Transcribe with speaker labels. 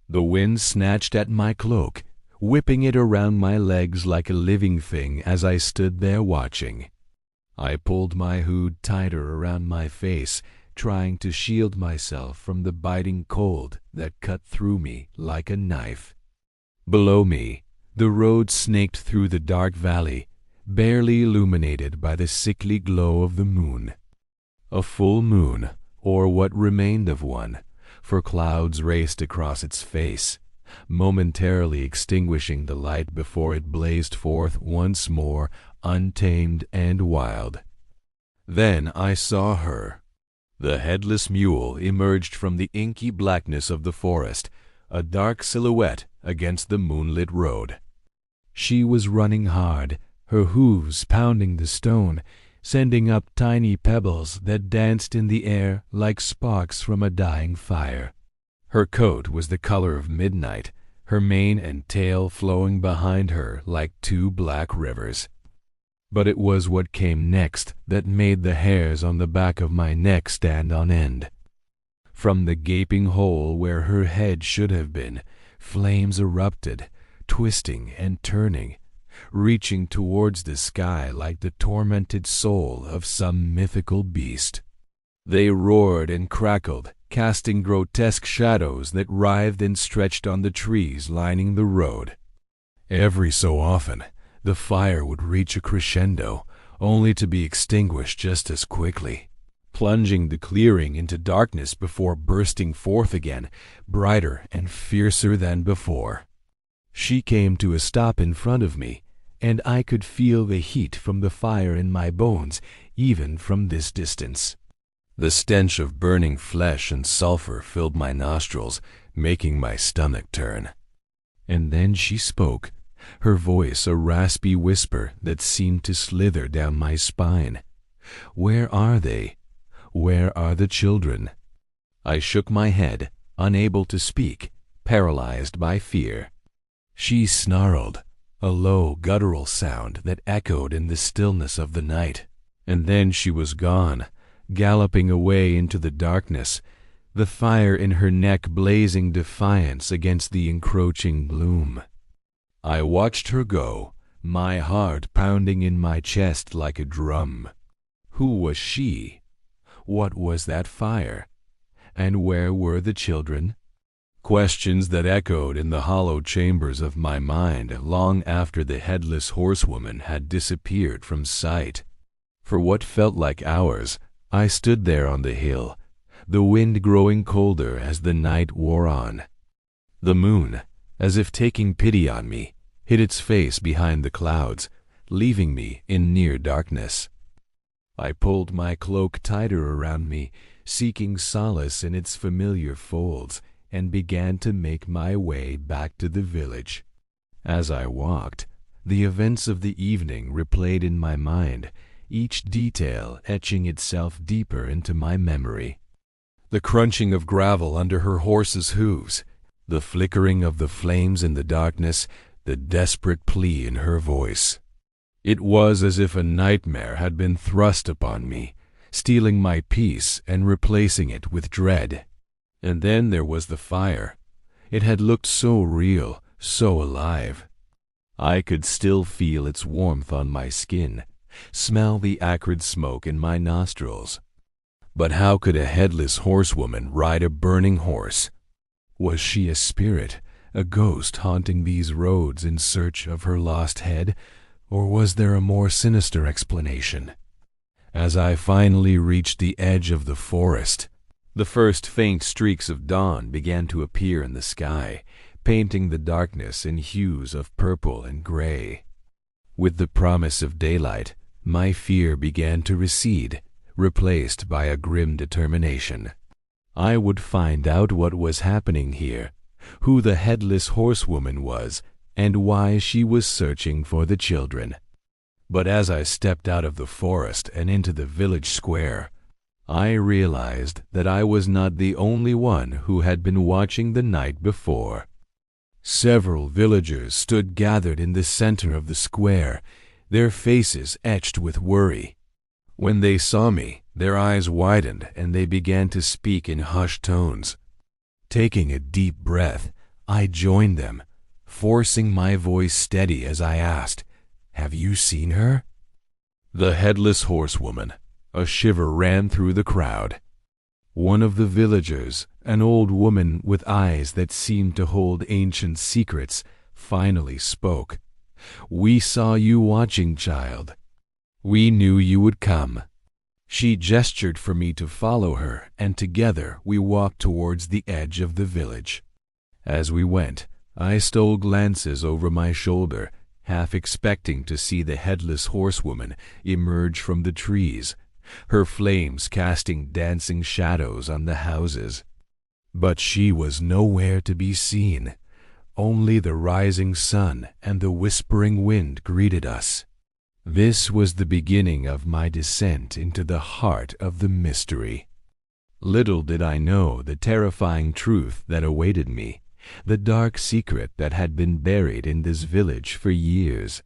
Speaker 1: The wind snatched at my cloak, whipping it around my legs like a living thing as I stood there watching. I pulled my hood tighter around my face, trying to shield myself from the biting cold that cut through me like a knife. Below me, the road snaked through the dark valley, barely illuminated by the sickly glow of the moon. A full moon, or what remained of one, for clouds raced across its face, momentarily extinguishing the light before it blazed forth once more, untamed and wild. Then I saw her. The headless mule emerged from the inky blackness of the forest, a dark silhouette against the moonlit road. She was running hard, her hooves pounding the stone, sending up tiny pebbles that danced in the air like sparks from a dying fire. Her coat was the color of midnight, her mane and tail flowing behind her like two black rivers. But it was what came next that made the hairs on the back of my neck stand on end. From the gaping hole where her head should have been, flames erupted, twisting and turning, reaching towards the sky like the tormented soul of some mythical beast. They roared and crackled, casting grotesque shadows that writhed and stretched on the trees lining the road. Every so often, the fire would reach a crescendo, only to be extinguished just as quickly, plunging the clearing into darkness before bursting forth again, brighter and fiercer than before. She came to a stop in front of me, and I could feel the heat from the fire in my bones, even from this distance. The stench of burning flesh and sulfur filled my nostrils, making my stomach turn. And then she spoke, her voice a raspy whisper that seemed to slither down my spine. "Where are they? Where are the children?" I shook my head, unable to speak, paralyzed by fear. She snarled, a low, guttural sound that echoed in the stillness of the night, and then she was gone, galloping away into the darkness, the fire in her neck blazing defiance against the encroaching gloom. I watched her go, my heart pounding in my chest like a drum. Who was she? What was that fire? And where were the children? Questions that echoed in the hollow chambers of my mind long after the headless horsewoman had disappeared from sight. For what felt like hours, I stood there on the hill, the wind growing colder as the night wore on. The moon, as if taking pity on me, hid its face behind the clouds, leaving me in near darkness. I pulled my cloak tighter around me, seeking solace in its familiar folds, and began to make my way back to the village. As I walked, the events of the evening replayed in my mind, each detail etching itself deeper into my memory. The crunching of gravel under her horse's hooves, the flickering of the flames in the darkness, the desperate plea in her voice. It was as if a nightmare had been thrust upon me, stealing my peace and replacing it with dread. And then there was the fire. It had looked so real, so alive. I could still feel its warmth on my skin, smell the acrid smoke in my nostrils. But how could a headless horsewoman ride a burning horse? Was she a spirit, a ghost haunting these roads in search of her lost head, or was there a more sinister explanation? As I finally reached the edge of the forest, the first faint streaks of dawn began to appear in the sky, painting the darkness in hues of purple and gray. With the promise of daylight, my fear began to recede, replaced by a grim determination. I would find out what was happening here, who the headless horsewoman was, and why she was searching for the children. But as I stepped out of the forest and into the village square, I realized that I was not the only one who had been watching the night before. Several villagers stood gathered in the center of the square, their faces etched with worry. When they saw me, their eyes widened and they began to speak in hushed tones. Taking a deep breath, I joined them, forcing my voice steady as I asked, "Have you seen her?" The headless horsewoman. A shiver ran through the crowd. One of the villagers, an old woman with eyes that seemed to hold ancient secrets, finally spoke. "We saw you watching, child. We knew you would come." She gestured for me to follow her, and together we walked towards the edge of the village. As we went, I stole glances over my shoulder, half expecting to see the headless horsewoman emerge from the trees, her flames casting dancing shadows on the houses. But she was nowhere to be seen. Only the rising sun and the whispering wind greeted us. This was the beginning of my descent into the heart of the mystery. Little did I know the terrifying truth that awaited me, the dark secret that had been buried in this village for years.